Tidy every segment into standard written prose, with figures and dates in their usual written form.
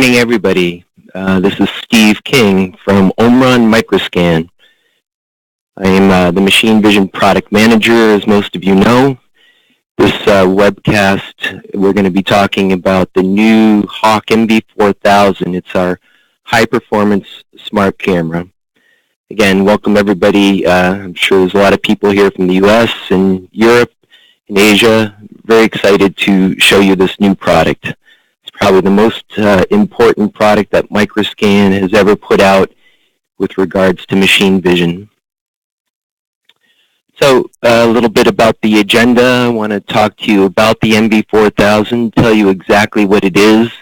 morning, everybody. This is Steve King from Omron Microscan. I am the Machine Vision Product Manager, as most of you know. This webcast, we're going to be talking about the new Hawk MV4000. It's our high-performance smart camera. Again, welcome everybody. I'm sure there's a lot of people here from the U.S. and Europe and Asia. Very excited to show you this new product. Probably the most important product that Microscan has ever put out with regards to machine vision. So a little bit about the agenda. I want to talk to you about the MV4000, tell you exactly what it is,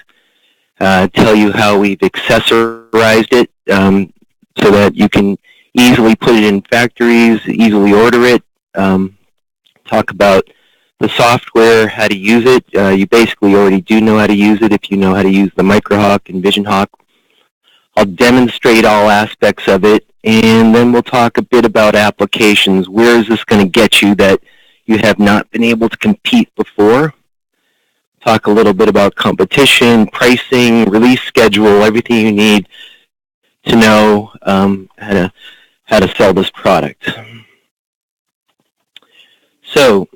tell you how we've accessorized it so that you can easily put it in factories, easily order it, talk about the software, how to use it. You basically already do know how to use it if you know how to use the MicroHawk and VisionHawk. I'll demonstrate all aspects of it, and then we'll talk a bit about applications. Where is this going to get you that you have not been able to compete before? Talk a little bit about competition, pricing, release schedule, everything you need to know how to sell this product. So,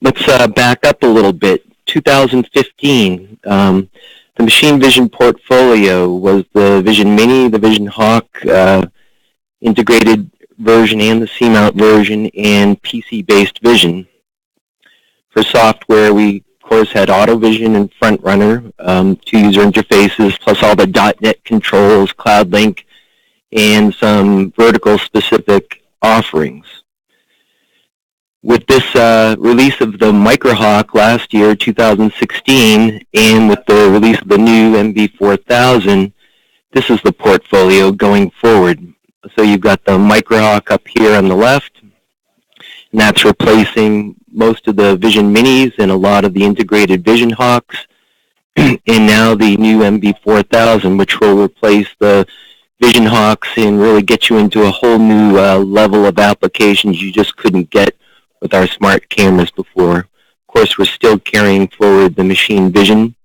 let's back up a little bit. 2015, the machine vision portfolio was the Vision Mini, the VisionHawk integrated version and the C-mount version, and PC-based vision. For software, we, of course, had AutoVision and FrontRunner, two user interfaces, plus all the .NET controls, CloudLink, and some vertical-specific offerings. With this release of the MicroHawk last year, 2016, and with the release of the new MV4000, this is the portfolio going forward. So you've got the MicroHawk up here on the left, and that's replacing most of the Vision Minis and a lot of the integrated VisionHawks, and now the new MV4000, which will replace the VisionHawks and really get you into a whole new level of applications you just couldn't get with our smart cameras before. Of course, we're still carrying forward the machine vision,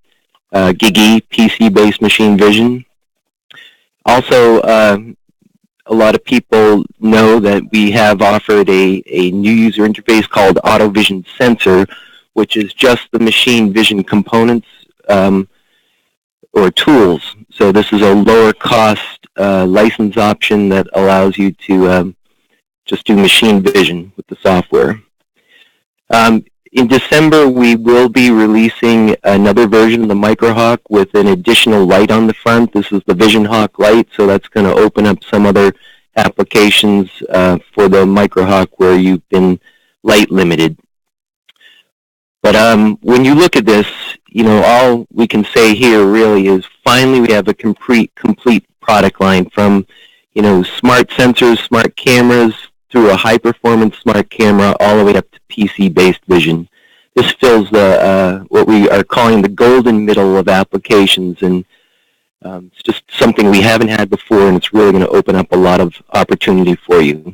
GIGI, PC-based machine vision. Also, a lot of people know that we have offered a new user interface called AutoVision Sensor, which is just the machine vision components or tools. So this is a lower cost license option that allows you to just do machine vision with the software. In December, we will be releasing another version of the MicroHawk with an additional light on the front. This is the VisionHawk light, so that's going to open up some other applications for the MicroHawk where you've been light limited. But when you look at this, you know, all we can say here really is finally we have a complete product line from, you know, smart sensors, smart cameras, through a high-performance smart camera all the way up to PC-based vision. This fills the what we are calling the golden middle of applications, and it's just something we haven't had before, and it's really going to open up a lot of opportunity for you.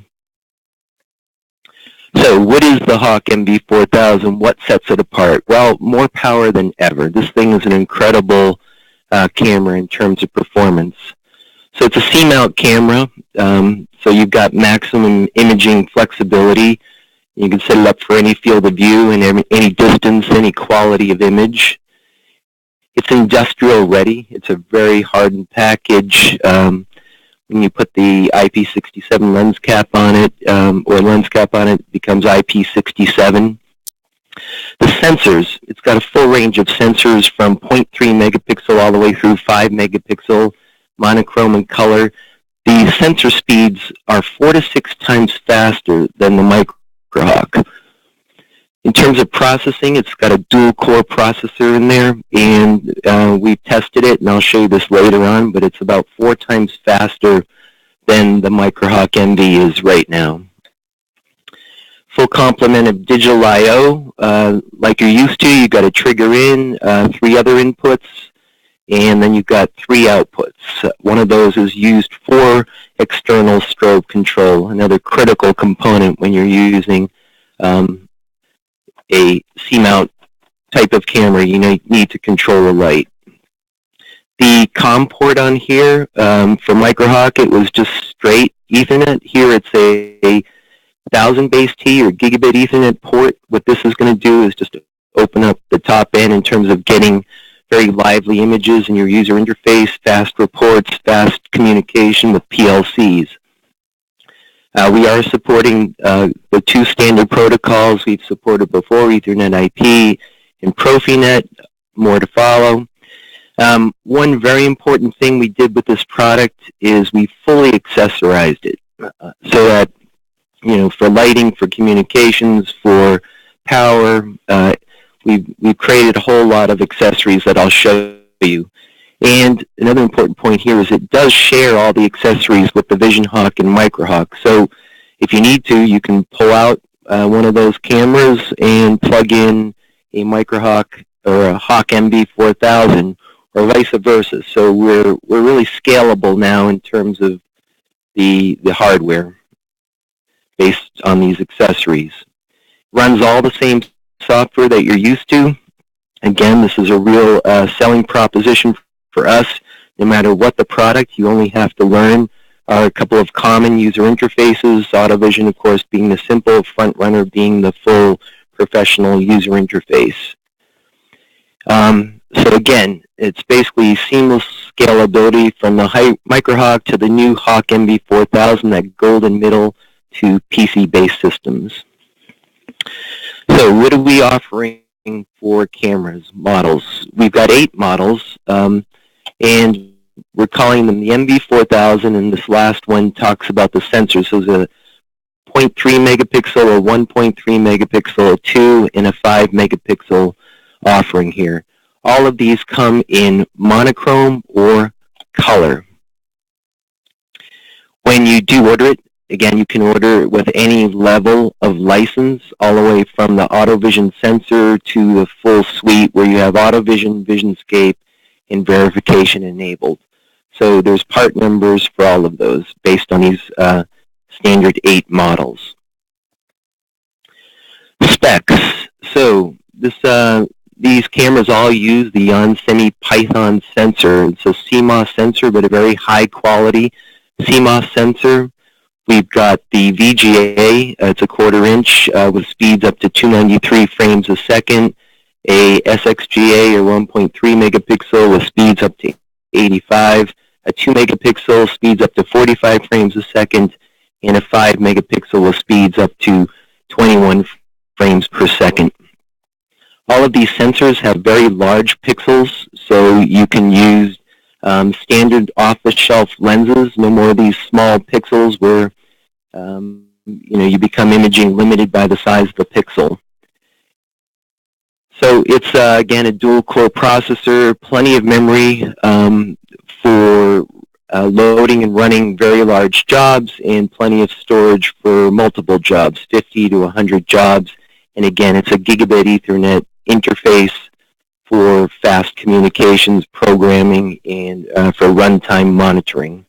So what is the Hawk MV4000? What sets it apart? Well, more power than ever. This thing is an incredible camera in terms of performance. So it's a C-mount camera, so you've got maximum imaging flexibility. You can set it up for any field of view and any distance, any quality of image. It's industrial ready. It's a very hardened package. When you put the IP67 lens cap on it, it becomes IP67. The sensors, it's got a full range of sensors from 0.3 megapixel all the way through 5 megapixel, monochrome and color. The sensor speeds are 4 to 6 times faster than the MicroHawk. In terms of processing, it's got a dual-core processor in there, and we've tested it, and I'll show you this later on, but it's about 4 times faster than the MicroHawk MV is right now. Full complement of digital I/O, like you're used to. You've got a trigger in, 3 other inputs, and then you've got 3 outputs. One of those is used for external strobe control, another critical component when you're using a C-mount type of camera. You need to control the light. The COM port on here, for Microhawk, it was just straight Ethernet. Here it's a 1000 base T or gigabit Ethernet port. What this is going to do is just open up the top end in terms of getting very lively images in your user interface, fast reports, fast communication with PLCs. We are supporting the 2 standard protocols we've supported before, Ethernet IP and Profinet, more to follow. One very important thing we did with this product is we fully accessorized it so that, for lighting, for communications, for power, we've created a whole lot of accessories that I'll show you. And another important point here is it does share all the accessories with the Vision Hawk and Microhawk. So if you need to, you can pull out one of those cameras and plug in a Microhawk or a Hawk MV4000 or vice versa. So we're really scalable now in terms of the hardware based on these accessories. Runs all the same software that you're used to. Again, this is a real selling proposition for us. No matter what the product, you only have to learn a couple of common user interfaces, AutoVision, of course, being the simple, FrontRunner being the full professional user interface. So again, it's basically seamless scalability from the Microhawk to the new Hawk MV4000, that golden middle to PC-based systems. So what are we offering for cameras, models? We've got 8 models, and we're calling them the MV4000, and this last one talks about the sensors. So there's a 0.3 megapixel, a 1.3 megapixel, a 2, and a 5 megapixel offering here. All of these come in monochrome or color. When you do order it, again, you can order it with any level of license, all the way from the AutoVision sensor to the full suite where you have AutoVision, VisionScape, and verification enabled. So there's part numbers for all of those based on these standard 8 models. Specs. So these cameras all use the Onsemi Python sensor. It's a CMOS sensor, but a very high quality CMOS sensor. We've got the VGA, it's a 1/4 inch with speeds up to 293 frames a second, a SXGA or 1.3 megapixel with speeds up to 85, a 2 megapixel speeds up to 45 frames a second, and a 5 megapixel with speeds up to 21 frames per second. All of these sensors have very large pixels, so you can use standard off-the-shelf lenses, no more of these small pixels where you become imaging limited by the size of the pixel. So it's, again, a dual-core processor, plenty of memory for loading and running very large jobs, and plenty of storage for multiple jobs, 50 to 100 jobs. And again, it's a gigabit Ethernet interface for fast communications, programming, and for runtime monitoring.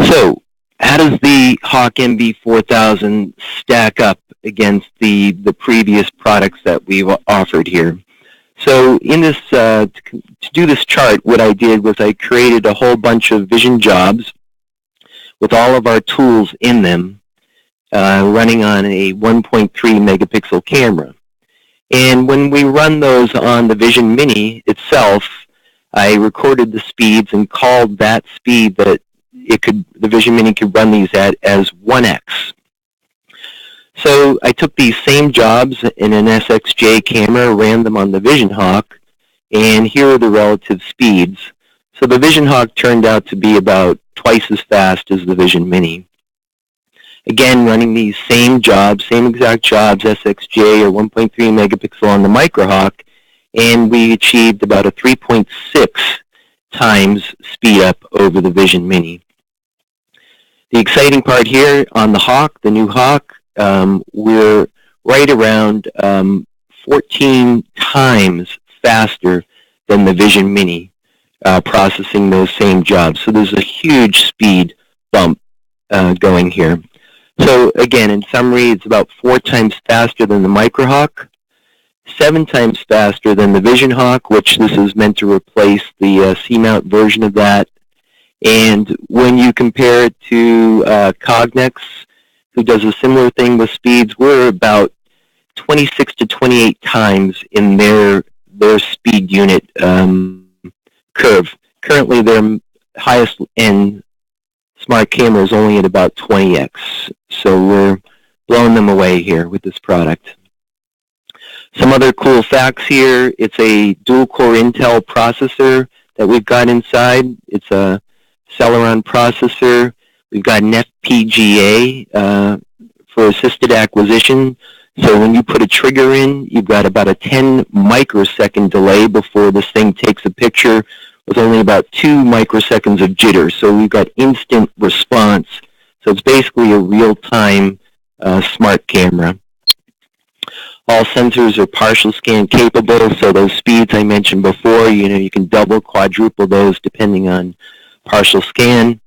So how does the Hawk MV4000 stack up against the previous products that we've offered here? So in this, to do this chart, what I did was I created a whole bunch of vision jobs with all of our tools in them, running on a 1.3 megapixel camera. And when we run those on the Vision Mini itself, I recorded the speeds and called that speed that the Vision Mini could run these at as 1x. So I took these same jobs in an SXJ camera, ran them on the Vision Hawk, and here are the relative speeds. So the Vision Hawk turned out to be about twice as fast as the Vision Mini. Again, running these same jobs, same exact jobs, SXJ or 1.3 megapixel on the Microhawk, and we achieved about a 3.6 times speed up over the Vision Mini. The exciting part here on the Hawk, the new Hawk, we're right around 14 times faster than the Vision Mini processing those same jobs. So there's a huge speed bump going here. So again, in summary, it's about 4 times faster than the Microhawk, 7 times faster than the Vision Hawk, which this is meant to replace the C-mount version of that. And when you compare it to Cognex, who does a similar thing with speeds, we're about 26 to 28 times in their speed unit curve. Currently, their highest end smart camera is only at about 20x. So we're blowing them away here with this product. Some other cool facts here. It's a dual-core Intel processor that we've got inside. It's a Celeron processor. We've got an FPGA for assisted acquisition. So when you put a trigger in, you've got about a 10 microsecond delay before this thing takes a picture with only about 2 microseconds of jitter. So we've got instant response. So it's basically a real-time smart camera. All sensors are partial scan capable, so those speeds I mentioned before, you can double, quadruple those depending on partial scan.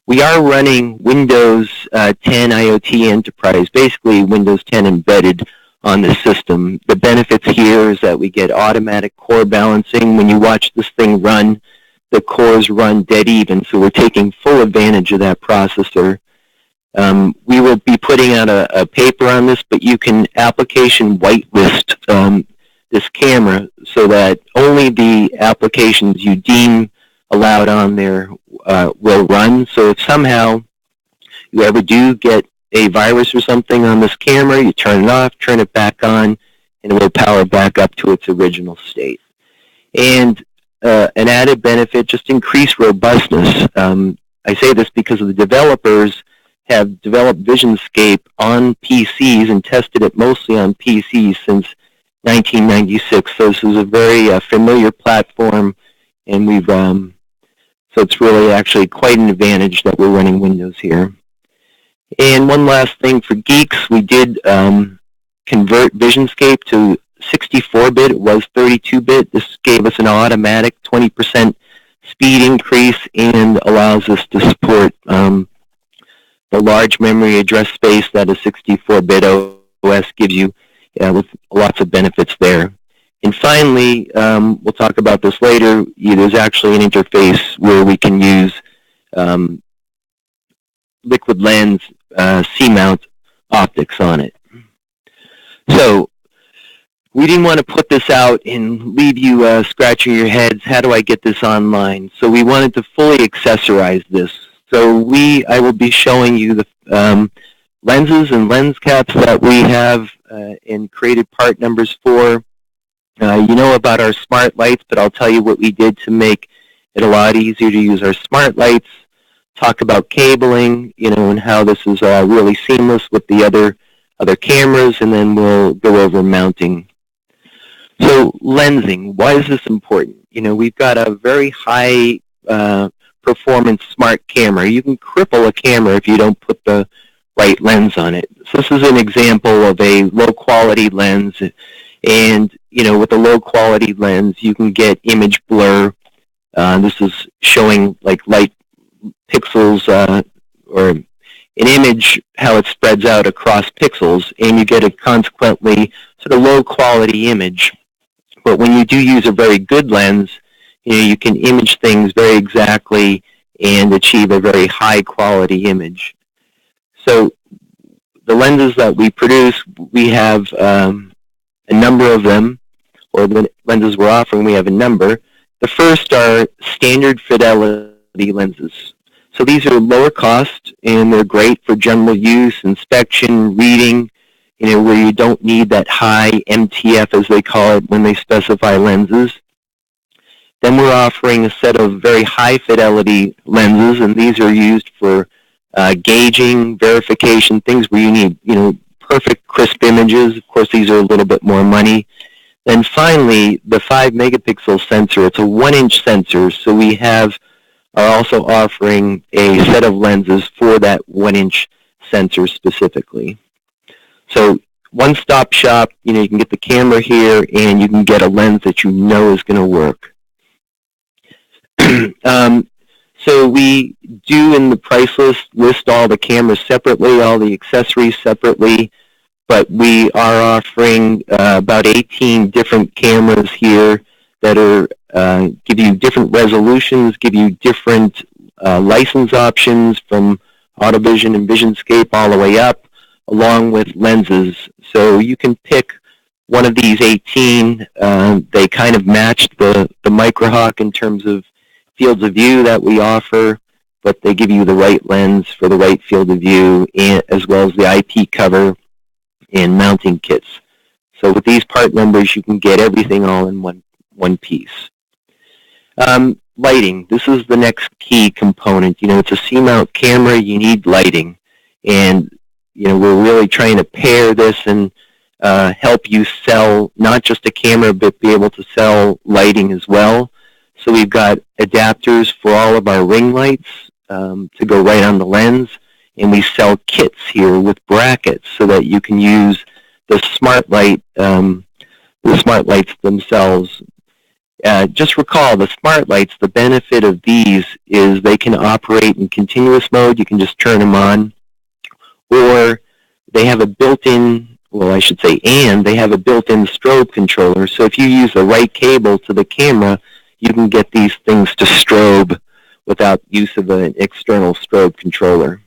We are running Windows 10 IoT Enterprise, basically Windows 10 embedded on the system. The benefits here is that we get automatic core balancing. When you watch this thing run, the cores run dead even, so we're taking full advantage of that processor. We will be putting out a paper on this, but you can application whitelist this camera so that only the applications you deem allowed on there will run. So if somehow you ever do get a virus or something on this camera, you turn it off, turn it back on, and it will power back up to its original state. And an added benefit, just increased robustness. I say this because of the developers have developed VisionScape on PCs and tested it mostly on PCs since 1996. So this is a very familiar platform, and we've so it's really actually quite an advantage that we're running Windows here. And one last thing for geeks, we did convert VisionScape to 64-bit. It was 32-bit. This gave us an automatic 20% speed increase and allows us to support the large memory address space that a 64-bit OS gives you, with lots of benefits there. And finally, we'll talk about this later, there's actually an interface where we can use liquid lens C-mount optics on it. So we didn't want to put this out and leave you scratching your heads, how do I get this online? So we wanted to fully accessorize this. So I will be showing you the lenses and lens caps that we have and created part numbers for. You know about our smart lights, but I'll tell you what we did to make it a lot easier to use our smart lights, talk about cabling, and how this is really seamless with the other cameras, and then we'll go over mounting. So lensing, why is this important? We've got a very high performance smart camera. You can cripple a camera if you don't put the right lens on it. So this is an example of a low quality lens, and with a low quality lens you can get image blur. This is showing like light pixels or an image, how it spreads out across pixels, and you get a consequently sort of low quality image. But when you do use a very good lens, you can image things very exactly and achieve a very high quality image. So the lenses that we produce, we have a number of them, or the lenses we're offering, we have a number. The first are standard fidelity lenses. So these are lower cost, and they're great for general use, inspection, reading, where you don't need that high MTF, as they call it, when they specify lenses. Then we're offering a set of very high fidelity lenses, and these are used for gauging, verification, things where you need, perfect crisp images. Of course, these are a little bit more money. Then finally, the 5 megapixel sensor. It's a 1-inch sensor, so we are also offering a set of lenses for that 1-inch sensor specifically. So one-stop shop, you can get the camera here, and you can get a lens that you know is going to work. So we do in the price list all the cameras separately, all the accessories separately. but we are offering about 18 different cameras here that are give you different resolutions, give you different license options from AutoVision and VisionScape all the way up, along with lenses. So you can pick one of these 18. They kind of match the Microhawk in terms of fields of view that we offer, but they give you the right lens for the right field of view, and, as well as the IP cover and mounting kits. So with these part numbers, you can get everything all in one piece. Lighting. This is the next key component. You know, it's a C-mount camera. You need lighting, and you know, we're really trying to pair this and help you sell not just a camera, but be able to sell lighting as well. So we've got adapters for all of our ring lights to go right on the lens, and we sell kits here with brackets so that you can use the smart lights themselves. Just recall, the smart lights, the benefit of these is they can operate in continuous mode. You can just turn them on, or they have a built-in, well, I should say, and they have a built-in strobe controller. So if you use the right cable to the camera, you can get these things to strobe without use of an external strobe controller.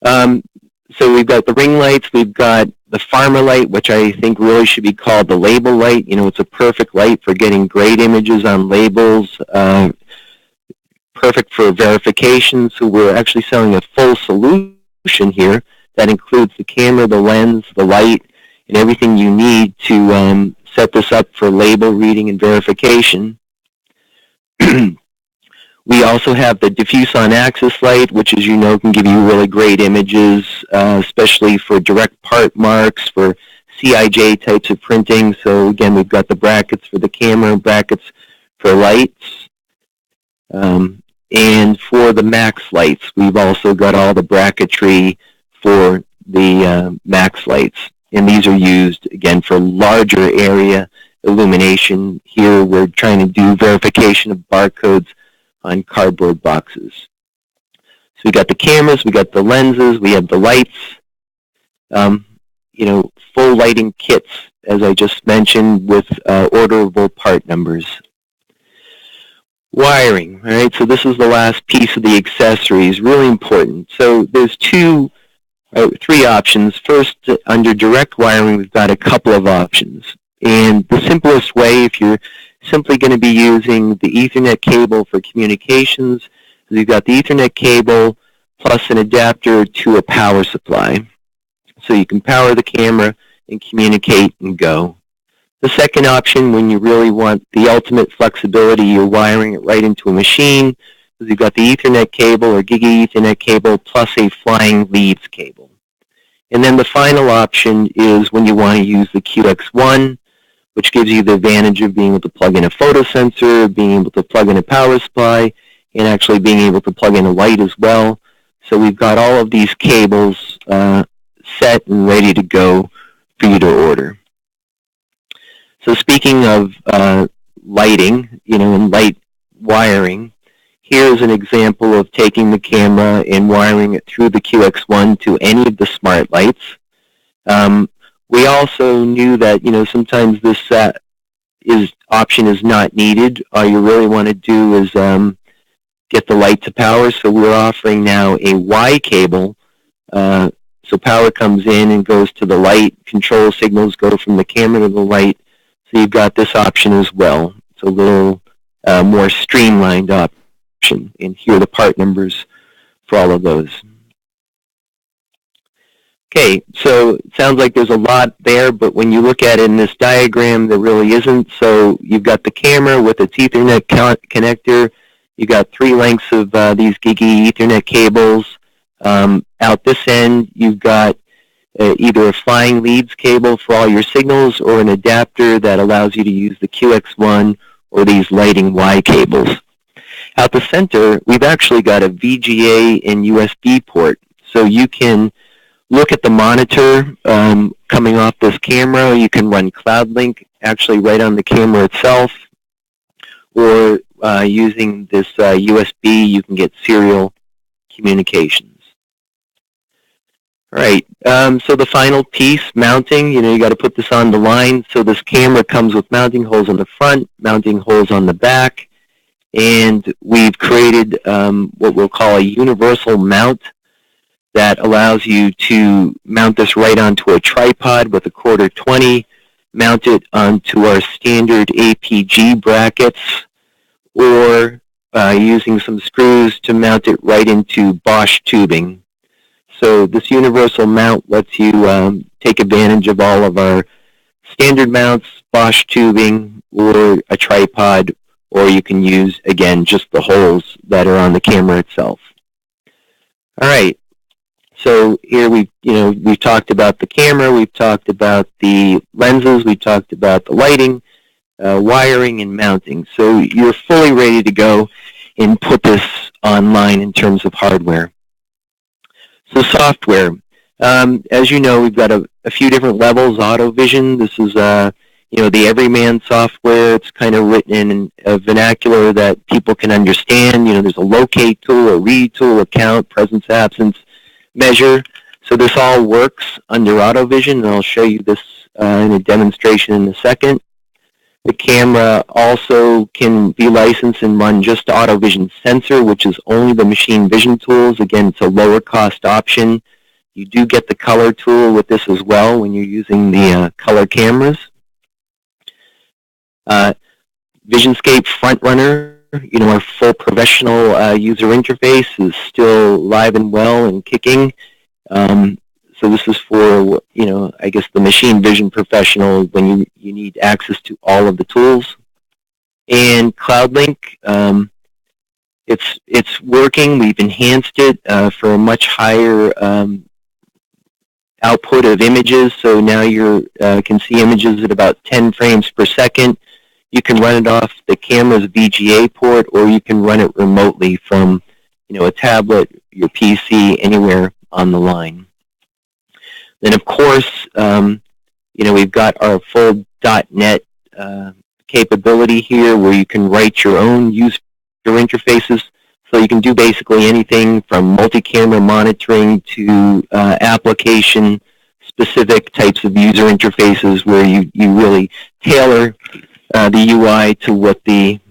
So we've got the ring lights, we've got the farmer light, which I think really should be called the label light. You know, it's a perfect light for getting great images on labels, perfect for verification. So we're actually selling a full solution here that includes the camera, the lens, the light, and everything you need to set this up for label reading and verification. We also have the diffuse on-axis light, which, as you know, can give you really great images, especially for direct part marks, for CIJ types of printing. So again, we've got the brackets for the camera, brackets for lights. And for the max lights, we've also got all the bracketry for the max lights. And these are used, again, for larger area illumination. Here we're trying to do verification of barcodes on cardboard boxes. So we got the cameras, we got the lenses, we have the lights, you know, full lighting kits, as I just mentioned, with orderable part numbers. Wiring, all right, so this is the last piece of the accessories, really important. So there's three options. First, under direct wiring, we've got a couple of options. And the simplest way, if you're simply going to be using the Ethernet cable for communications, is you've got the Ethernet cable plus an adapter to a power supply. So you can power the camera and communicate and go. The second option, when you really want the ultimate flexibility, you're wiring it right into a machine, is you've got the Ethernet cable or Giga Ethernet cable plus a flying leads cable. And then the final option is when you want to use the QX1, which gives you the advantage of being able to plug in a photosensor, being able to plug in a power supply, and actually being able to plug in a light as well. So we've got all of these cables set and ready to go for you to order. So speaking of lighting, you know, and light wiring, here's an example of taking the camera and wiring it through the QX1 to any of the smart lights. We also knew that, you know, sometimes this option is not needed. All you really want to do is get the light to power. So we're offering now a Y cable. So power comes in and goes to the light. Control signals go from the camera to the light. So you've got this option as well. It's a little more streamlined option. And here are the part numbers for all of those. Okay, so it sounds like there's a lot there, but when you look at it in this diagram, there really isn't. So you've got the camera with its Ethernet connector. You've got 3 lengths of these Giga Ethernet cables. Out this end, you've got either a flying leads cable for all your signals or an adapter that allows you to use the QX1 or these lighting Y cables. Out the center, we've actually got a VGA and USB port. So you can look at the monitor coming off this camera. You can run CloudLink actually right on the camera itself, or using this USB, you can get serial communications. All right, so the final piece, mounting, you got to put this on the line. So this camera comes with mounting holes on the front, mounting holes on the back, and we've created what we'll call a universal mount that allows you to mount this right onto a tripod with a 1/4-20, mount it onto our standard APG brackets, or using some screws to mount it right into Bosch tubing. So this universal mount lets you take advantage of all of our standard mounts, Bosch tubing, or a tripod, or you can use, again, just the holes that are on the camera itself. All right. So here we've talked about the camera, we've talked about the lenses, we've talked about the lighting, wiring, and mounting. So you're fully ready to go and put this online in terms of hardware. So software, as you know, we've got a few different levels. AutoVision, this is the everyman software. It's kind of written in a vernacular that people can understand. There's a locate tool, a read tool, a count, presence, absence, measure. So this all works under AutoVision, and I'll show you this in a demonstration in a second. The camera also can be licensed and run just AutoVision sensor, which is only the machine vision tools. Again, it's a lower cost option. You do get the color tool with this as well when you're using the color cameras. VisionScape FrontRunner, our full professional user interface is still live and well and kicking. So this is for, I guess the machine vision professional when you need access to all of the tools. And CloudLink, it's working. We've enhanced it for a much higher output of images. So now you can see images at about 10 frames per second. You can run it off the camera's VGA port, or you can run it remotely from, a tablet, your PC, anywhere on the line. Then, of course, we've got our full .NET capability here, where you can write your own user interfaces. So you can do basically anything from multi-camera monitoring to application-specific types of user interfaces, where you really tailor the UI to what the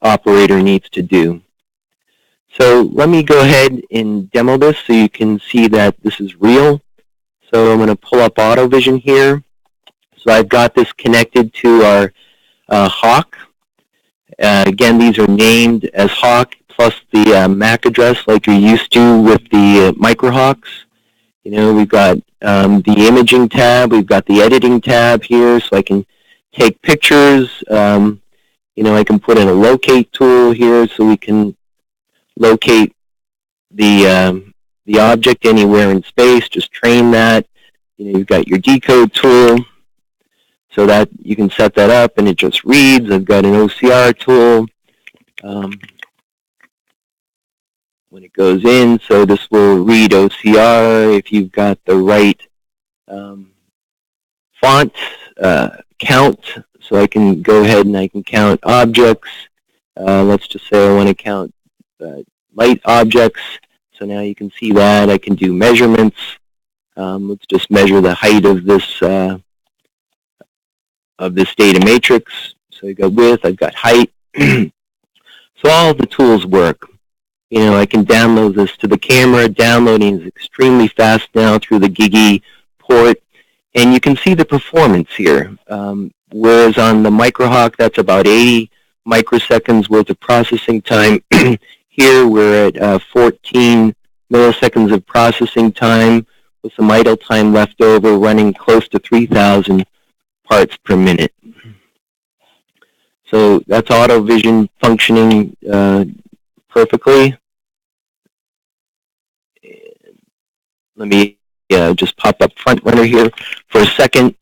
operator needs to do. So let me go ahead and demo this so you can see that this is real. So I'm going to pull up AutoVision here. So I've got this connected to our Hawk. Again, these are named as Hawk plus the MAC address like you're used to with the Microhawks. We've got the imaging tab. We've got the editing tab here, so I can take pictures. I can put in a locate tool here so we can locate the object anywhere in space, just train that. You've got your decode tool, so that you can set that up and it just reads. I've got an OCR tool. When it goes in, so this will read OCR if you've got the right font, count, so I can go ahead and I can count objects. Let's just say I want to count light objects. So now you can see that. I can do measurements. Let's just measure the height of this data matrix. So I've got width, I've got height. So all of the tools work. I can download this to the camera. Downloading is extremely fast now through the Gigi port. And you can see the performance here. Whereas on the Microhawk, that's about 80 microseconds worth of processing time. Here we're at 14 milliseconds of processing time with some idle time left over, running close to 3,000 parts per minute. So that's AutoVision functioning perfectly. Let me just pop up FrontRunner here for a second.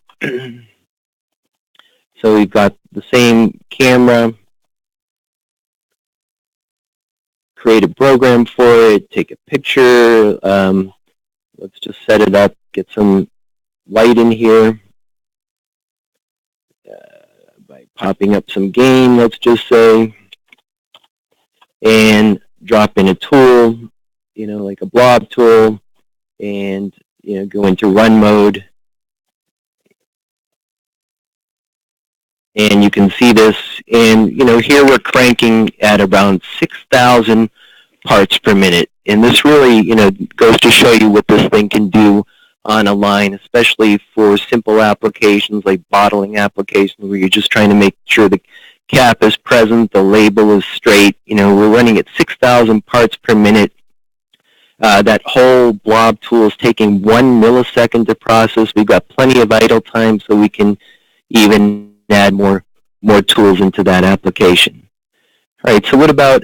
So we've got the same camera. Create a program for it, take a picture. Let's just set it up, get some light in here by popping up some game, let's just say, and drop in a tool, like a blob tool, and go into run mode. And you can see this, and here we're cranking at around 6,000 parts per minute. And this really, goes to show you what this thing can do on a line, especially for simple applications like bottling applications where you're just trying to make sure the cap is present, the label is straight. We're running at 6,000 parts per minute. That whole blob tool is taking 1 millisecond to process. We've got plenty of idle time, so we can even add more tools into that application. All right, so what about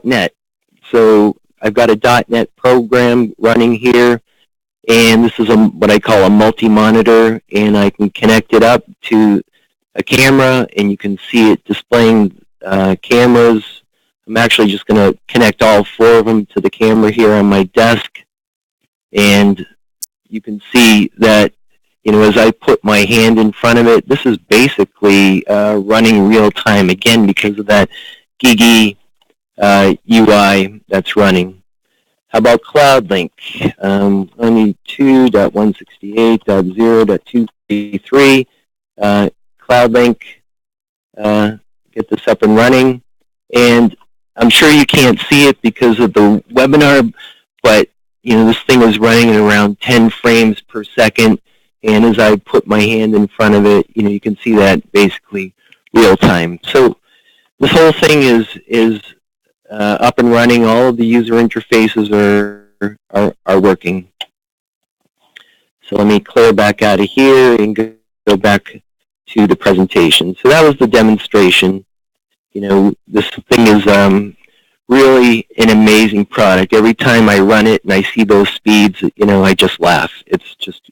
.NET? So I've got a .NET program running here, and this is what I call a multi-monitor, and I can connect it up to a camera, and you can see it displaying cameras. I'm actually just going to connect all 4 of them to the camera here on my desk, and you can see that as I put my hand in front of it, this is basically running real time, again, because of that Gigi UI that's running. How about CloudLink? Only 2.168.0.233. CloudLink, get this up and running. And I'm sure you can't see it because of the webinar, but this thing is running at around 10 frames per second. And as I put my hand in front of it, you can see that basically real time. So this whole thing is up and running. All of the user interfaces are working. So let me clear back out of here and go back to the presentation. So that was the demonstration. This thing is really an amazing product. Every time I run it and I see those speeds, I just laugh. It's just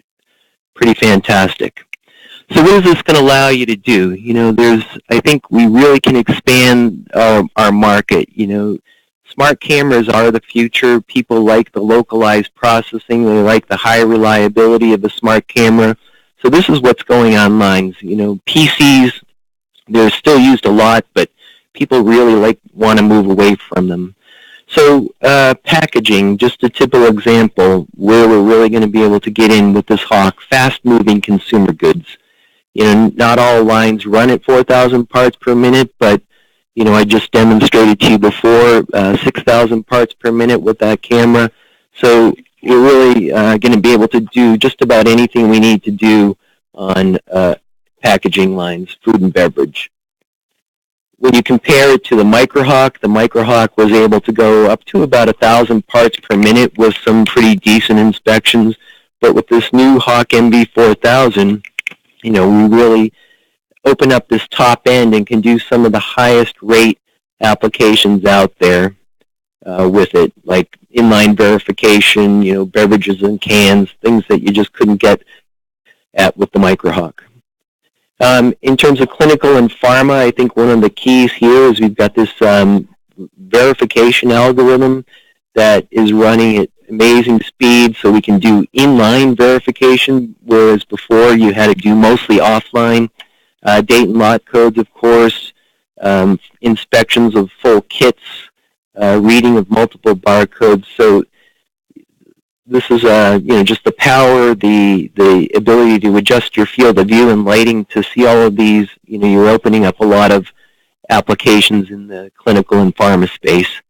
pretty fantastic. So what is this going to allow you to do? I think we really can expand our market. Smart cameras are the future. People like the localized processing. They like the high reliability of a smart camera. So this is what's going on lines. PCs, they're still used a lot, but people really want to move away from them. So packaging, just a typical example where we're really going to be able to get in with this Hawk, fast-moving consumer goods. Not all lines run at 4,000 parts per minute, but I just demonstrated to you before 6,000 parts per minute with that camera. So we're really going to be able to do just about anything we need to do on packaging lines, food and beverage. When you compare it to the Microhawk was able to go up to about 1,000 parts per minute with some pretty decent inspections. But with this new Hawk MV4000, we really open up this top end and can do some of the highest rate applications out there with it, like inline verification, beverages and cans, things that you just couldn't get with the Microhawk. In terms of clinical and pharma, I think one of the keys here is we've got this verification algorithm that is running at amazing speed, so we can do inline verification, whereas before you had to do mostly offline. Date and lot codes, of course, inspections of full kits, reading of multiple barcodes. So this is just the power, the ability to adjust your field of view and lighting to see all of these. You're opening up a lot of applications in the clinical and pharma space.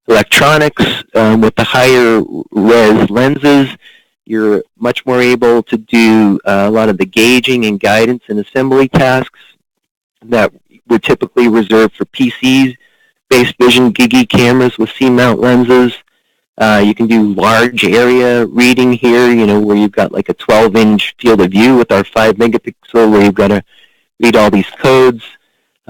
Electronics, with the higher res lenses, you're much more able to do a lot of the gauging and guidance and assembly tasks that were typically reserved for PCs, base vision Gigi cameras with C-mount lenses. You can do large area reading here, where you've got like a 12-inch field of view with our 5-megapixel, where you've got to read all these codes.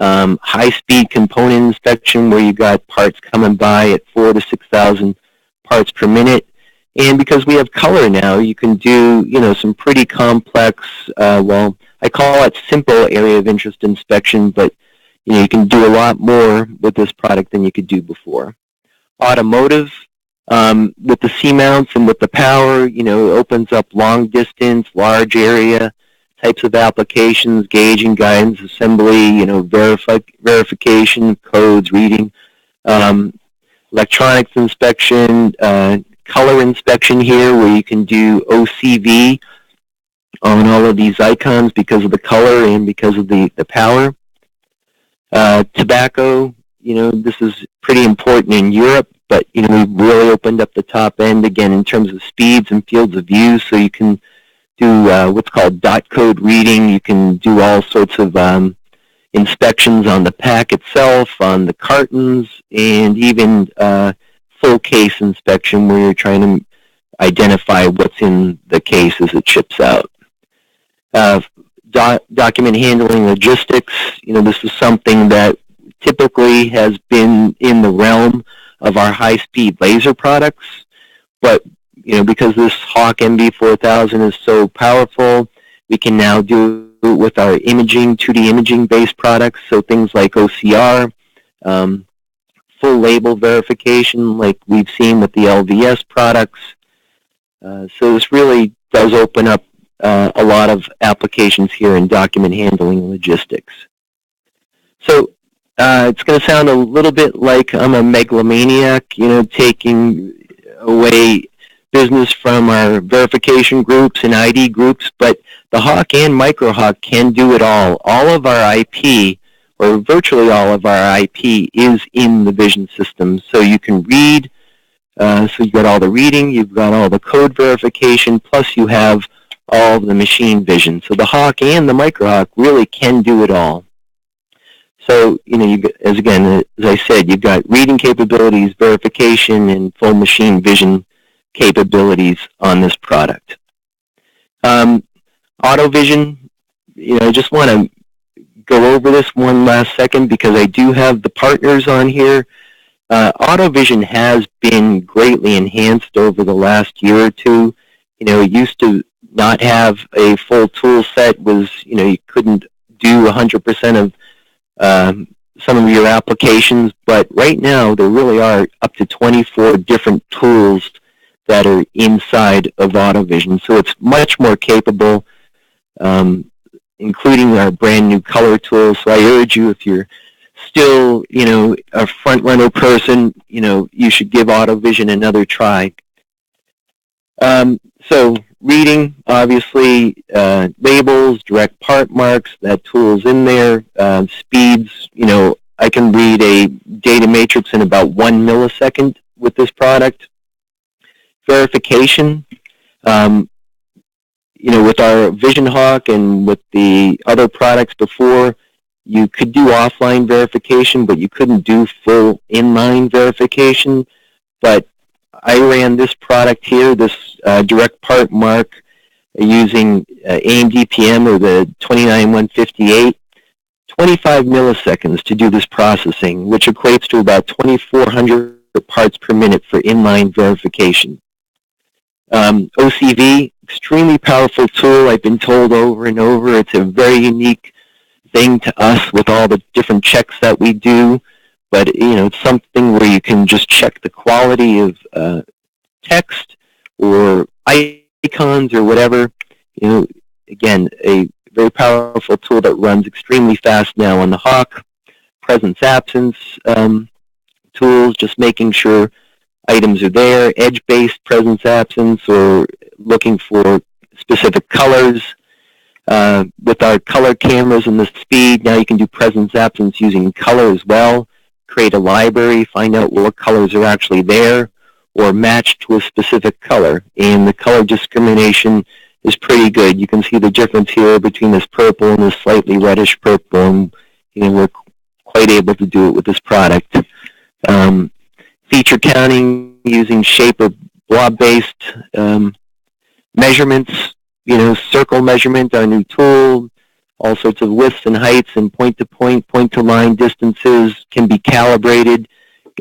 High-speed component inspection, where you've got parts coming by at 4,000 to 6,000 parts per minute. And because we have color now, you can do, some pretty complex, I call it simple area of interest inspection, but, you can do a lot more with this product than you could do before. Automotive, with the C-mounts and with the power, it opens up long distance, large area types of applications, gauging, guidance, assembly, verification, codes, reading, electronics inspection, color inspection here where you can do OCV on all of these icons because of the color and because of the power. Tobacco, this is pretty important in Europe, but, we've really opened up the top end again in terms of speeds and fields of view, so you can do what's called dot code reading. You can do all sorts of inspections on the pack itself, on the cartons, and even full case inspection where you're trying to identify what's in the case as it ships out. Document handling logistics, this is something that typically has been in the realm of our high-speed laser products, but because this Hawk MV4000 is so powerful, we can now do it with our imaging, 2D imaging-based products, so things like OCR, full label verification like we've seen with the LVS products. So this really does open up a lot of applications here in document handling and logistics. So it's going to sound a little bit like I'm a megalomaniac, taking away business from our verification groups and ID groups, but the Hawk and MicroHawk can do it all. All of our IP, or virtually all of our IP, is in the vision system. So you can read, so you've got all the reading, you've got all the code verification, plus you have all the machine vision. So the Hawk and the MicroHawk really can do it all. So, as I said, you've got reading capabilities, verification, and full machine vision capabilities on this product. Auto vision, I just want to go over this one last second because I do have the partners on here. Auto vision has been greatly enhanced over the last year or two. It used to not have a full tool set, you couldn't do 100% of some of your applications, but right now there really are up to 24 different tools that are inside of AutoVision. So it's much more capable, including our brand new color tool. So I urge you, if you're still, a front runner person, you should give AutoVision another try. So reading, obviously, labels, direct part marks, that tool's in there. Speeds, I can read a data matrix in about 1 millisecond with this product. Verification, with our Vision Hawk and with the other products before, you could do offline verification, but you couldn't do full inline verification. But I ran this product here, this direct part mark, using AMDPM or the 29158, 25 milliseconds to do this processing, which equates to about 2,400 parts per minute for inline verification. OCV, extremely powerful tool. I've been told over and over it's a very unique thing to us with all the different checks that we do. But, it's something where you can just check the quality of text or icons or whatever. Again, a very powerful tool that runs extremely fast now on the Hawk. Presence absence tools, just making sure items are there. Edge-based presence absence or looking for specific colors. With our color cameras and the speed, now you can do presence absence using color as well. Create a library, find out what colors are actually there, or matched to a specific color. And the color discrimination is pretty good. You can see the difference here between this purple and this slightly reddish purple, and we're quite able to do it with this product. Feature counting using shape or blob-based measurements, circle measurement, our new tool. All sorts of widths and heights and point-to-point, point-to-line distances can be calibrated,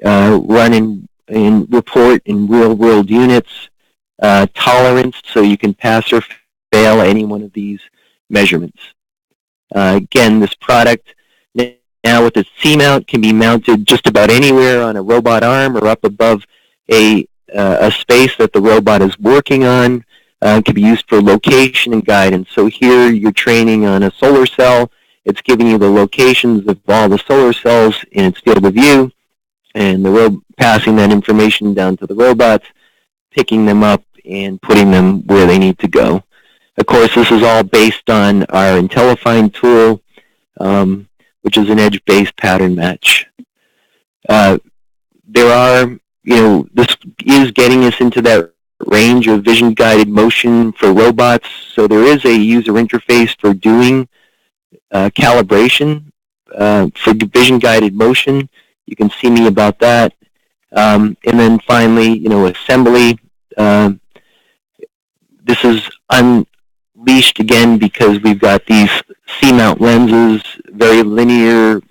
run and report in real-world units. Tolerance, so you can pass or fail any one of these measurements. Again, this product now with its C-mount can be mounted just about anywhere on a robot arm or up above a space that the robot is working on. Can be used for location and guidance. So here you're training on a solar cell. It's giving you the locations of all the solar cells in its field of view, and passing that information down to the robots. picking them up and putting them where they need to go. Of course, this is all based on our IntelliFind tool, which is an edge-based pattern match. There are, this is getting us into that range of vision-guided motion for robots. So there is a user interface for doing calibration for vision-guided motion. You can see me about that. And then finally, assembly. This is unleashed again because we've got these C-mount lenses, very linear,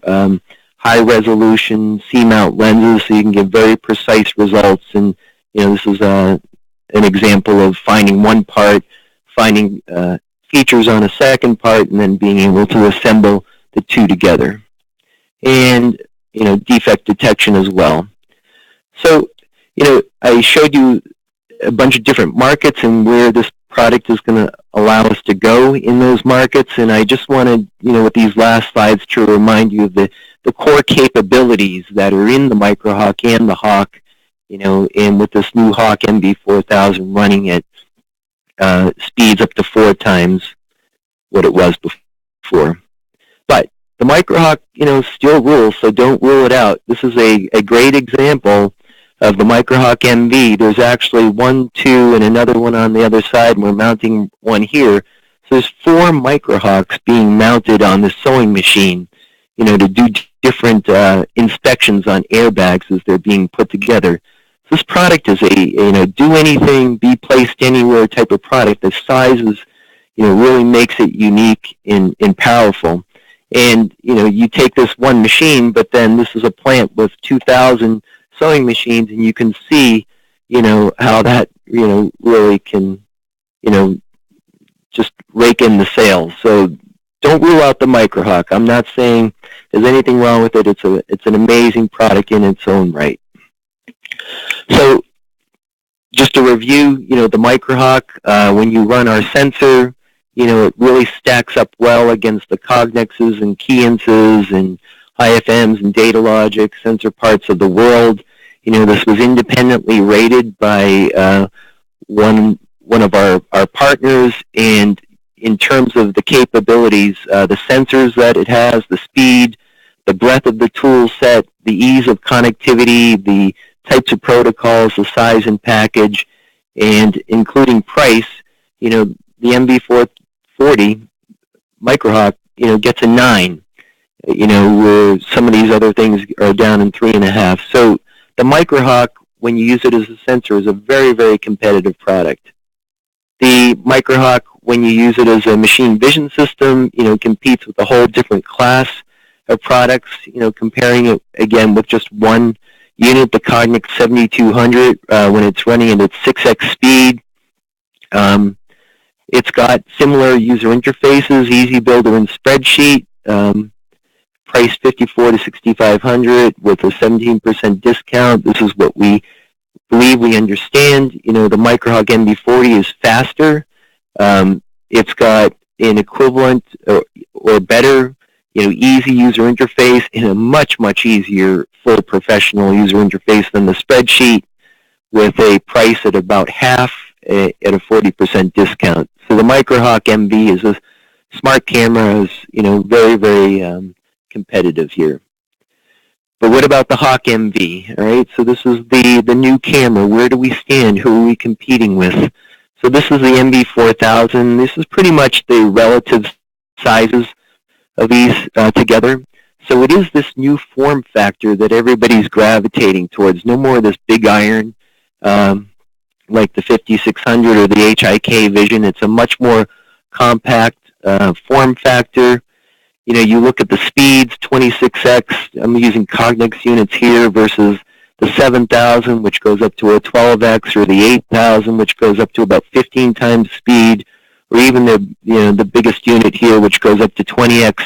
high-resolution C-mount lenses, so you can get very precise results. And this is an example of finding one part, finding features on a second part, and then being able to assemble the two together. And defect detection as well. So I showed you a bunch of different markets and where this product is going to allow us to go in those markets. And I just wanted, with these last slides, to remind you of the core capabilities that are in the Microhawk and the Hawk, and with this new Hawk MV4000 running at speeds up to 4 times what it was before. But the Microhawk, still rules, so don't rule it out. This is a great example of the Microhawk MV. There's actually 1, 2, and another one on the other side, and we're mounting one here. So there's 4 Microhawks being mounted on the sewing machine, to do different inspections on airbags as they're being put together. So this product is a, do anything, be placed anywhere type of product. The size is, really makes it unique and powerful. And, you take this one machine, but then this is a plant with 2,000 sewing machines, and you can see, how that, really can, just rake in the sales. So don't rule out the Microhawk. I'm not saying there's anything wrong with it. It's an amazing product in its own right. So just to review, the Microhawk, when you run our sensor, it really stacks up well against the Cognexes and Keyences and IFMs and Data Logic sensor parts of the world. This was independently rated by one of our partners, and in terms of the capabilities, the sensors that it has, the speed, the breadth of the tool set, the ease of connectivity, the types of protocols, the size and package, and including price, the MV40 Microhawk, gets a 9. Where some of these other things are down in 3.5. So the Microhawk, when you use it as a sensor, is a very, very competitive product. The Microhawk, when you use it as a machine vision system, competes with a whole different class of products. Comparing it again with just one unit, the Cognex 7200, when it's running at its 6x speed. It's got similar user interfaces, Easy Builder and Spreadsheet, priced $5,400 to $6,500 with a 17% discount. This is what we believe we understand. The Microhawk MV40 is faster. It's got an equivalent or better, easy user interface and a much, much easier full professional user interface than the Spreadsheet, with a price at about half at a 40% discount. So the Microhawk MV is a smart camera, is very, very competitive here. But what about the Hawk MV? All right, so this is the new camera. Where do we stand? Who are we competing with? So this is the MV4000. This is pretty much the relative sizes of these together. So it is this new form factor that everybody's gravitating towards. No more of this big iron like the 5600 or the HIK Vision. It's a much more compact form factor. You look at the speeds, 26x. I'm using Cognex units here versus the 7000, which goes up to a 12x, or the 8000, which goes up to about 15 times speed, or even the biggest unit here, which goes up to 20x.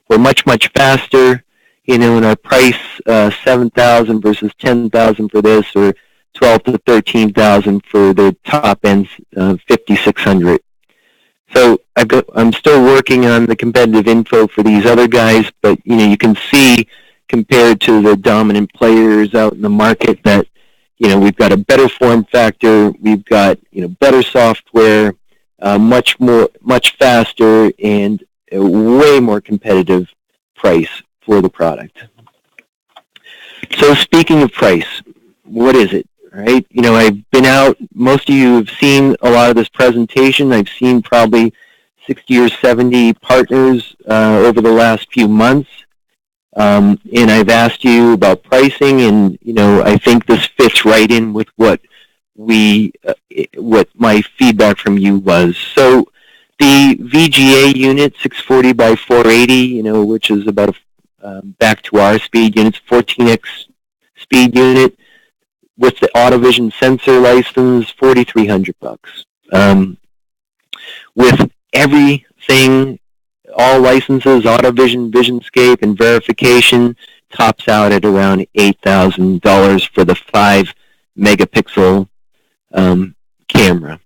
We're much, much faster. In our price, 7,000 versus 10,000 for this, or 12 to 13,000 for the top end 5600. So I'm still working on the competitive info for these other guys, but you can see compared to the dominant players out in the market that we've got a better form factor, we've got, better software, much faster, and a way more competitive price for the product. So speaking of price, what is it, right? I've been out, most of you have seen a lot of this presentation. I've seen probably 60 or 70 partners over the last few months. And I've asked you about pricing, and I think this fits right in with what my feedback from you was. So the VGA unit, 640 by 480, which is about back to our speed units, 14x speed unit with the AutoVision sensor license, $4,300. With everything, all licenses, AutoVision, VisionScape, and verification, tops out at around $8,000 for the 5-megapixel camera.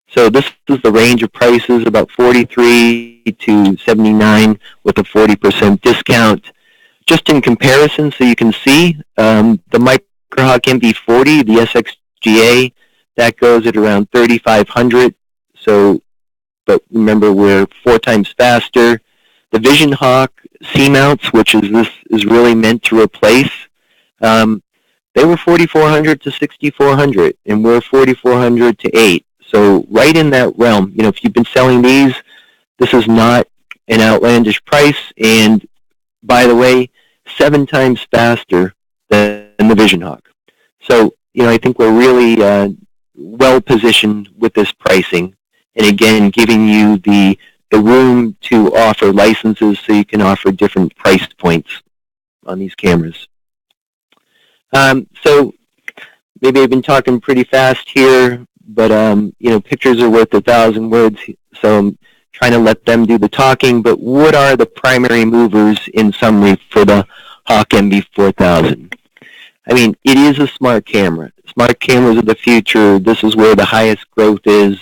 So this is the range of prices, about $43 to $79 with a 40% discount. Just in comparison, so you can see, the Microhawk MV40, the SXGA, that goes at around $3,500. So, but remember, we're 4 times faster. The Vision Hawk C-mounts, which is really meant to replace, they were $4,400 to $6,400, and we're $4,400 to $8,000. So right in that realm. If you've been selling these, this is not an outlandish price, and by the way, 7 times faster than the Vision Hawk. So, I think we're really well positioned with this pricing. And again, giving you the room to offer licenses so you can offer different price points on these cameras. So maybe I've been talking pretty fast here, but pictures are worth 1,000 words, so I'm trying to let them do the talking. But what are the primary movers in summary for the Hawk MV4000? I mean, it is a smart camera. Smart cameras of the future. This is where the highest growth is.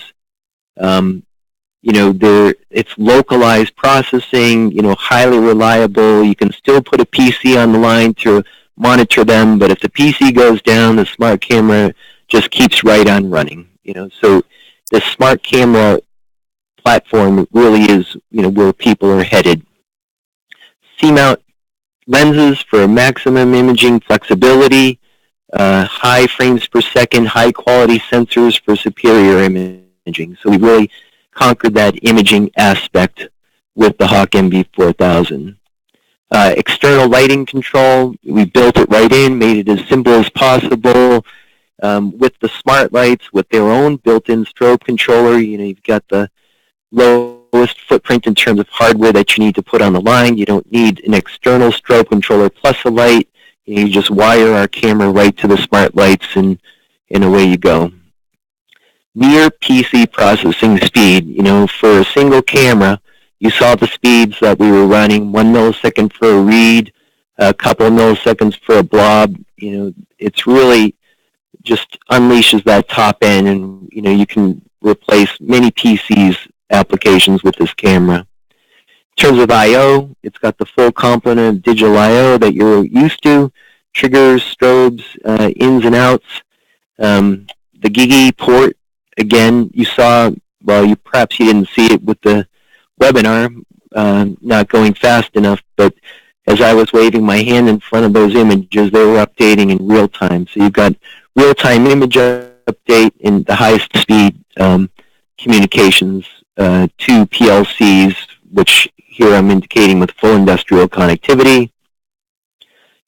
It's localized processing, highly reliable. You can still put a PC on the line to monitor them, but if the PC goes down, the smart camera just keeps right on running. So the smart camera platform really is, where people are headed. C-mount lenses for maximum imaging flexibility, high frames per second, high quality sensors for superior imaging. So we really conquered that imaging aspect with the Hawk MV4000. External lighting control, we built it right in, made it as simple as possible. With the smart lights, with their own built-in strobe controller, you've got the lowest footprint in terms of hardware that you need to put on the line. You don't need an external strobe controller plus a light. You just wire our camera right to the smart lights, and away you go. Near PC processing speed, for a single camera, you saw the speeds that we were running, 1 millisecond for a read, a couple of milliseconds for a blob. It's really just unleashes that top end, and you can replace many PCs applications with this camera. In terms of I/O, it's got the full complement of digital I/O that you're used to, triggers, strobes, ins and outs. The Gigi port, again, you saw, well, perhaps you didn't see it with the webinar, not going fast enough, but as I was waving my hand in front of those images, they were updating in real time. So you've got real-time image update in the highest speed communications to PLCs, which here I'm indicating with full industrial connectivity.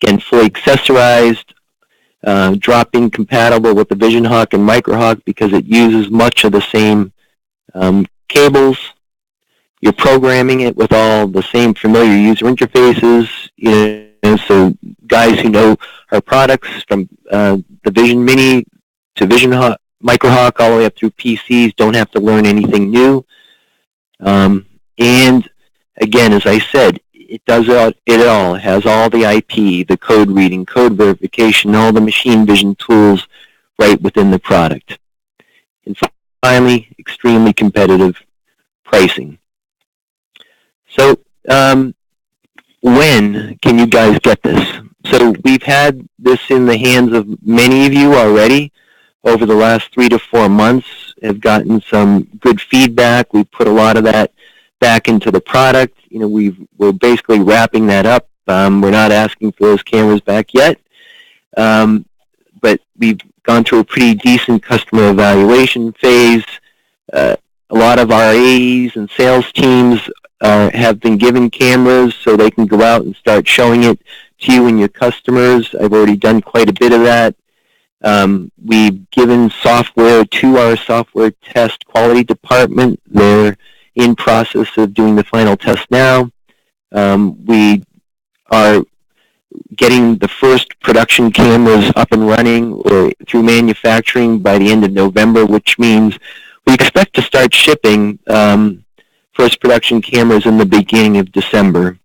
Again, fully accessorized, drop-in compatible with the Vision Hawk and Microhawk because it uses much of the same cables. You're programming it with all the same familiar user interfaces. So guys who know our products from the Vision Mini to Vision Hawk, Microhawk, all the way up through PCs, don't have to learn anything new. And again, as I said, it does it all. It has all the IP, the code reading, code verification, all the machine vision tools right within the product. And finally, extremely competitive pricing. So when can you guys get this? So So we've had this in the hands of many of you already over the last 3 to 4 months. Have gotten some good feedback. We put a lot of that back into the product. We're basically wrapping that up. We're not asking for those cameras back yet, but we've gone through a pretty decent customer evaluation phase. A lot of our AEs and sales teams have been given cameras so they can go out and start showing it to you and your customers. I've already done quite a bit of that. We've given software to our software test quality department. They're in process of doing the final test now. We are getting the first production cameras up and running or through manufacturing by the end of November, which means we expect to start shipping first production cameras in the beginning of December.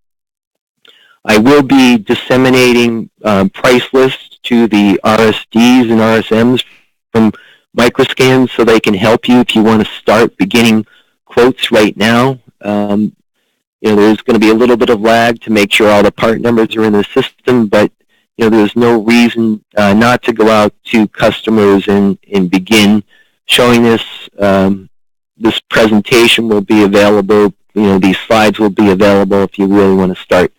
I will be disseminating price lists to the RSDs and RSMs from Microscan so they can help you if you want to start beginning quotes right now. There's going to be a little bit of lag to make sure all the part numbers are in the system, but there's no reason not to go out to customers and begin showing this. This presentation will be available. These slides will be available if you really want to start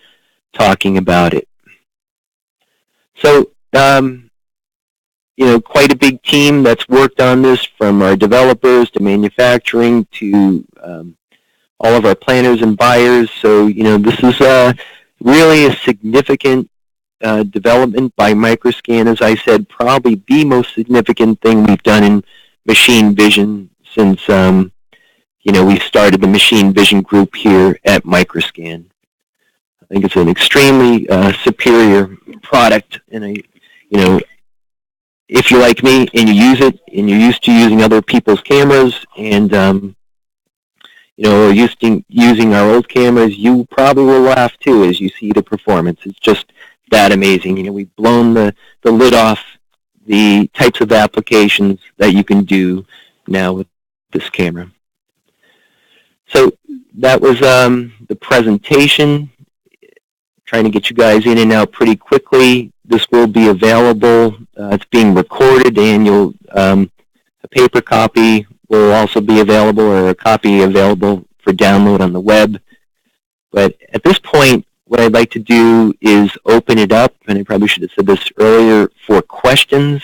talking about it. So, quite a big team that's worked on this, from our developers to manufacturing to all of our planners and buyers. So, this is really a significant development by Microscan. As I said, probably the most significant thing we've done in machine vision since, we started the machine vision group here at Microscan. I think it's an extremely superior product, and if you're like me and you use it and you're used to using other people's cameras and or using our old cameras, you probably will laugh too as you see the performance. It's just that amazing. We've blown the lid off the types of applications that you can do now with this camera. So that was the presentation. Trying to get you guys in and out pretty quickly. This will be available. It's being recorded, and a paper copy will also be available, or a copy available for download on the web. But at this point, what I'd like to do is open it up, and I probably should have said this earlier, for questions.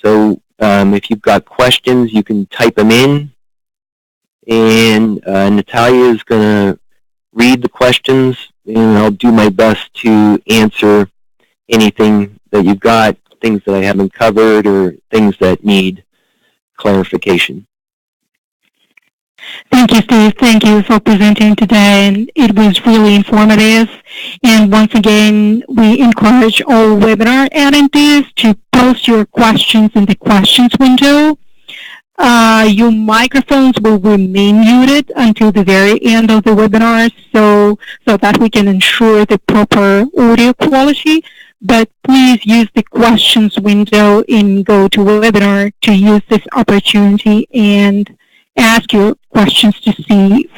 So if you've got questions, you can type them in, and Natalia is going to read the questions, and I'll do my best to answer anything that you've got, things that I haven't covered or things that need clarification. Thank you, Steve. Thank you for presenting today, and it was really informative. And once again, we encourage all webinar attendees to post your questions in the questions window. Your microphones will remain muted until the very end of the webinar, so that we can ensure the proper audio quality. But please use the questions window in GoToWebinar to use this opportunity and ask your questions to Steve.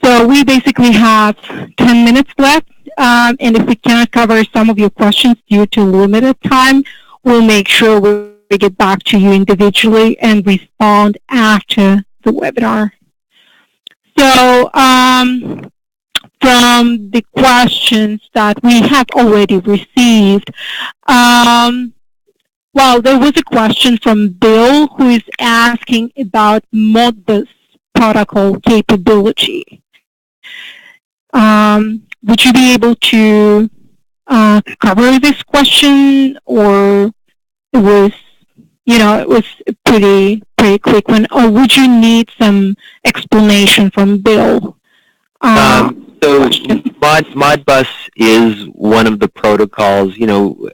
So we basically have 10 minutes left, and if we cannot cover some of your questions due to limited time, we'll make sure we get back to you individually and respond after the webinar. So from the questions that we have already received, well, there was a question from Bill who is asking about Modbus protocol capability. Would you be able to cover this question, or it was a pretty quick one, or would you need some explanation from Bill? So Modbus is one of the protocols.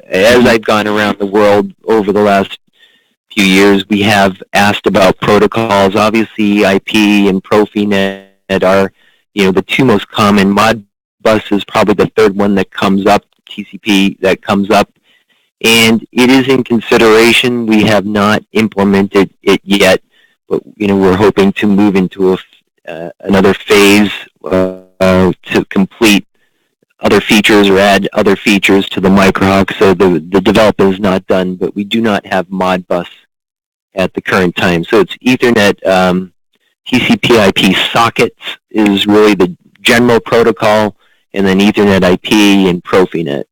As I've gone around the world over the last few years, we have asked about protocols. Obviously, IP and Profinet are, the two most common. Modbus is probably the third one that comes up, TCP that comes up, and it is in consideration. We have not implemented it yet, but we're hoping to move into another phase to complete other features or add other features to the Microhawk. So the development is not done, but we do not have Modbus at the current time. So it's Ethernet, TCP/IP sockets is really the general protocol, and then Ethernet IP and Profinet.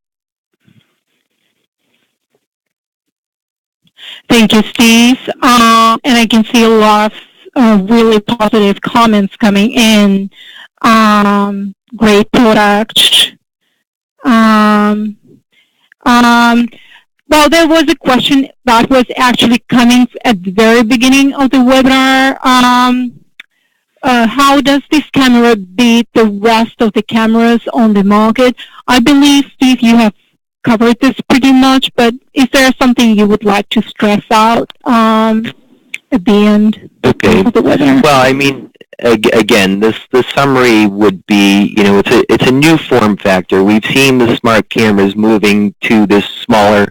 Thank you, Steve. And I can see a lot of really positive comments coming in. Great product. Well, there was a question that was actually coming at the very beginning of the webinar. How does this camera beat the rest of the cameras on the market? I believe, Steve, you have covered this pretty much, but is there something you would like to stress out at the end of the webinar? Well, I mean, again, the summary would be, it's a new form factor. We've seen the smart cameras moving to this smaller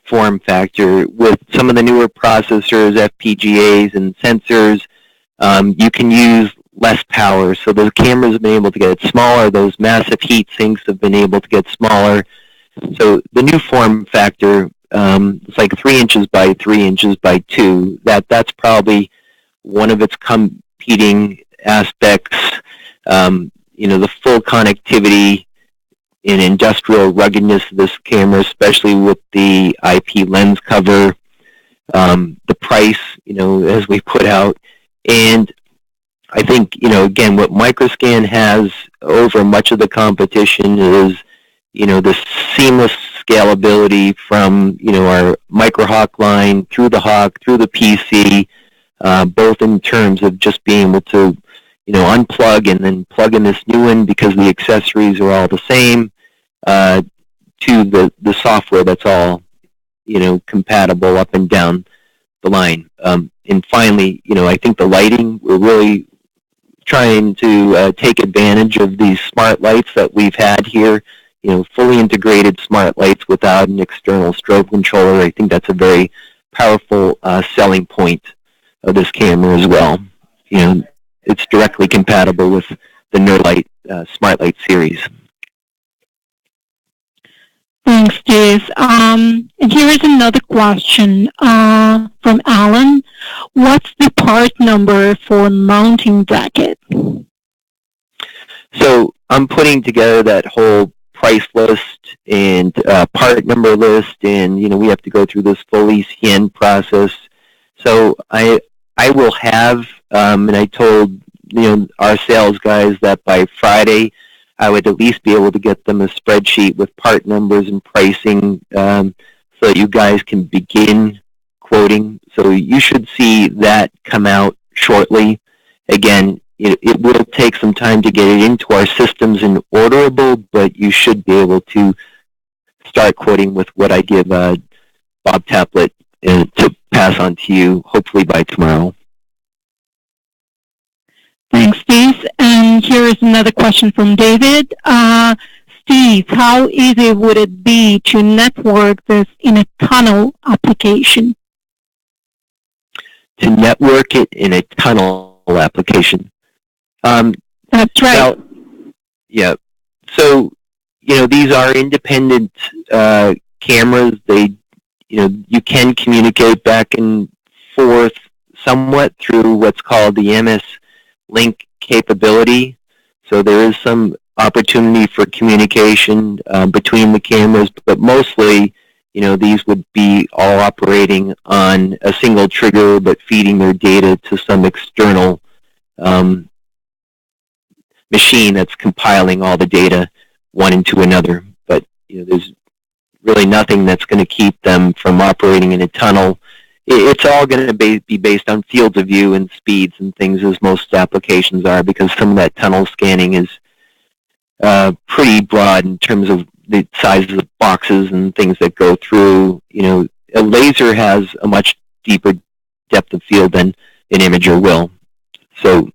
form factor with some of the newer processors, FPGAs, and sensors. You can use less power, so the cameras have been able to get smaller. Those massive heat sinks have been able to get smaller. So the new form factor, it's like 3 inches by 3 inches by 2. That's probably one of its competing aspects. The full connectivity and industrial ruggedness of this camera, especially with the IP lens cover, the price, as we put out, and I think, again, what Microscan has over much of the competition is, the seamless scalability from, our Microhawk line through the Hawk, through the PC, both in terms of just being able to, unplug and then plug in this new one because the accessories are all the same, to the software that's all, compatible up and down the line. And finally, I think the lighting, we're really trying to take advantage of these smart lights that we've had here, fully integrated smart lights without an external strobe controller. I think that's a very powerful selling point of this camera as well. It's directly compatible with the Nerdlight Smart Light series. Thanks, Steve. And here is another question from Alan. What's the part number for mounting bracket? So I'm putting together that whole price list and part number list, and we have to go through this full ECN process. So I will have, and I told our sales guys that by Friday I would at least be able to get them a spreadsheet with part numbers and pricing, so that you guys can begin quoting. So you should see that come out shortly. Again, it will take some time to get it into our systems and orderable, but you should be able to start quoting with what I give Bob Taplett to pass on to you, hopefully by tomorrow. Thanks, Steve. And here is another question from David. Steve, how easy would it be to network this in a tunnel application? To network it in a tunnel application. That's right. Now, yeah. So, these are independent cameras. They, you can communicate back and forth somewhat through what's called the MS Link capability. So there is some opportunity for communication between the cameras, but mostly, these would be all operating on a single trigger, but feeding their data to some external machine that's compiling all the data one into another. But there's really nothing that's going to keep them from operating in a tunnel. It's all going to be based on fields of view and speeds and things, as most applications are, because some of that tunnel scanning is pretty broad in terms of the sizes of boxes and things that go through. A laser has a much deeper depth of field than an imager will. So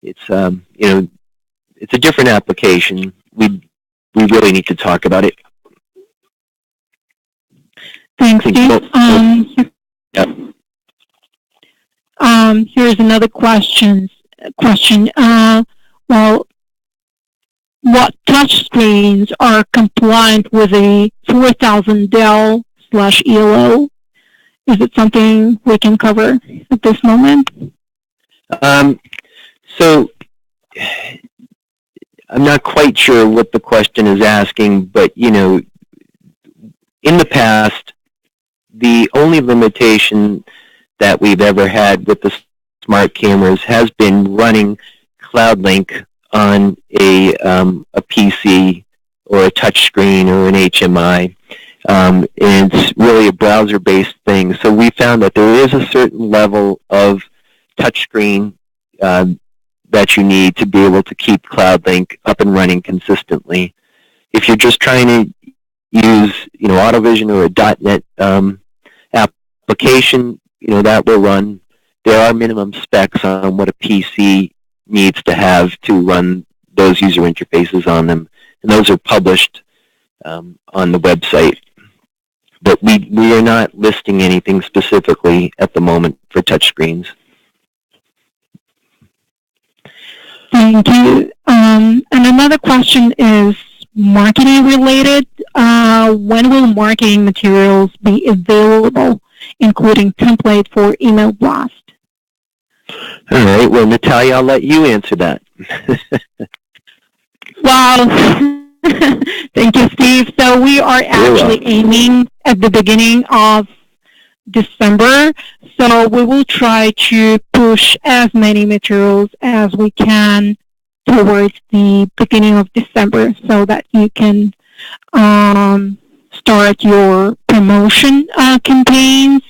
it's it's a different application. We really need to talk about it. Thanks, Steve. Here's another question. Well, what touchscreens are compliant with a 4000 Dell/ELO? Is it something we can cover at this moment? So I'm not quite sure what the question is asking, but in the past, the only limitation that we've ever had with the smart cameras has been running CloudLink on a PC or a touchscreen or an HMI. And it's really a browser-based thing. So we found that there is a certain level of touchscreen that you need to be able to keep CloudLink up and running consistently. If you're just trying to use, AutoVision or a .NET application, that will run. There are minimum specs on what a PC needs to have to run those user interfaces on them, and those are published on the website. But we are not listing anything specifically at the moment for touchscreens. Thank you. And another question is marketing related. When will marketing materials be available, including template for email blast? All right. Well, Natalia, I'll let you answer that. Well, thank you, Steve. So we are actually aiming at the beginning of December. So we will try to push as many materials as we can towards the beginning of December so that you can start your promotion campaigns.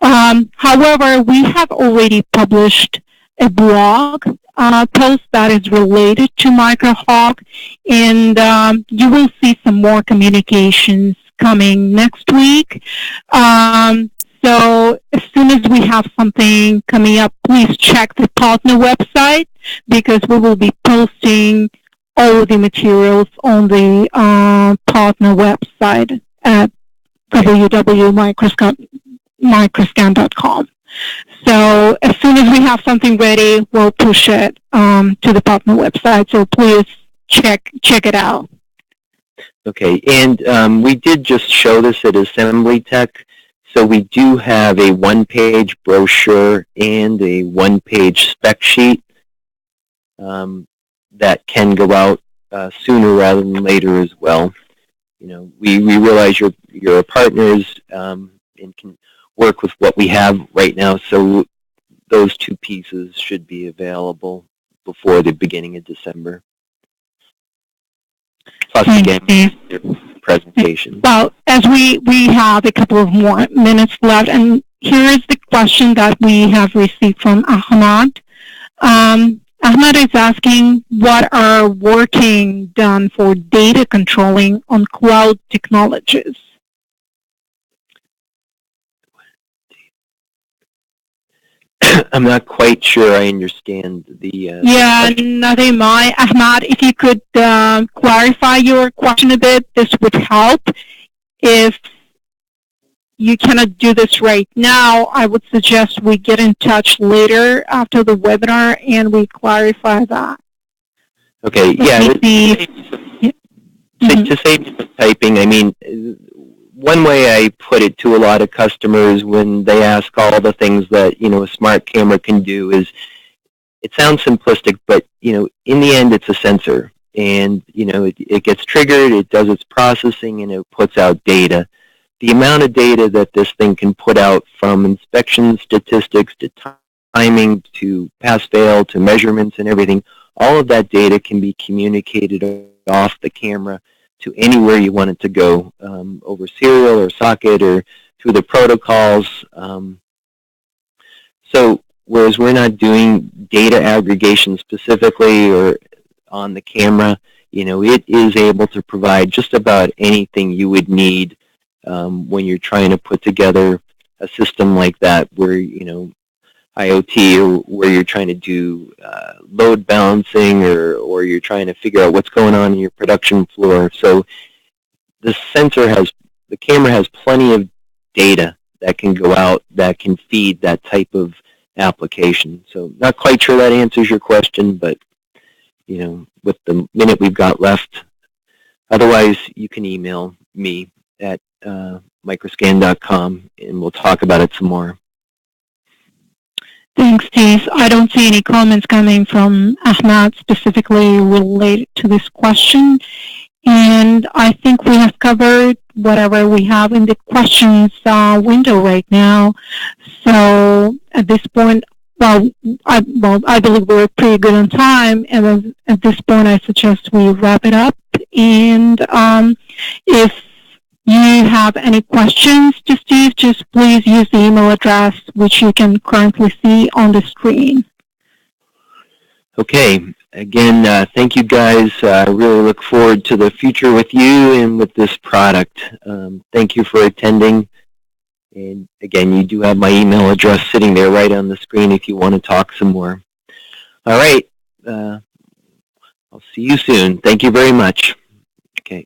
However, we have already published a blog post that is related to Microhawk, and you will see some more communications coming next week. So as soon as we have something coming up, please check the partner website because we will be posting all the materials on the partner website at www.microscan.com. So as soon as we have something ready, we'll push it to the partner website. So please check it out. Okay, and we did just show this at Assembly Tech. So we do have a one-page brochure and a one-page spec sheet that can go out sooner rather than later as well. We realize you're partners and can work with what we have right now. So those two pieces should be available before the beginning of December. Plus, again, your presentation. Well, as we have a couple of more minutes left, and here is the question that we have received from Ahmad. Ahmad is asking, what are working done for data controlling on cloud technologies? I'm not quite sure I understand the... yeah, nothing mind. Ahmad, if you could clarify your question a bit, this would help. If you cannot do this right now, I would suggest we get in touch later after the webinar and we clarify that. Okay, yeah. To save you some typing, I mean, one way I put it to a lot of customers when they ask all the things that, a smart camera can do is, it sounds simplistic, but, in the end, it's a sensor. And, it gets triggered, it does its processing, and it puts out data. The amount of data that this thing can put out, from inspection statistics to timing to pass-fail to measurements and everything, all of that data can be communicated off the camera to anywhere you want it to go, over serial or socket or through the protocols. So whereas we're not doing data aggregation specifically or on the camera, it is able to provide just about anything you would need when you're trying to put together a system like that where, IoT, or where you're trying to do load balancing, or you're trying to figure out what's going on in your production floor. So the camera has plenty of data that can go out that can feed that type of application. So not quite sure that answers your question, but with the minute we've got left. Otherwise, you can email me at microscan.com, and we'll talk about it some more. Thanks, Steve. I don't see any comments coming from Ahmad specifically related to this question. And I think we have covered whatever we have in the questions window right now. So at this point, I believe we're pretty good on time. And at this point, I suggest we wrap it up. And if you have any questions to Steve, just please use the email address which you can currently see on the screen. Okay. Again, thank you guys. I really look forward to the future with you and with this product. Thank you for attending. And again, you do have my email address sitting there right on the screen if you want to talk some more. All right. I'll see you soon. Thank you very much. Okay.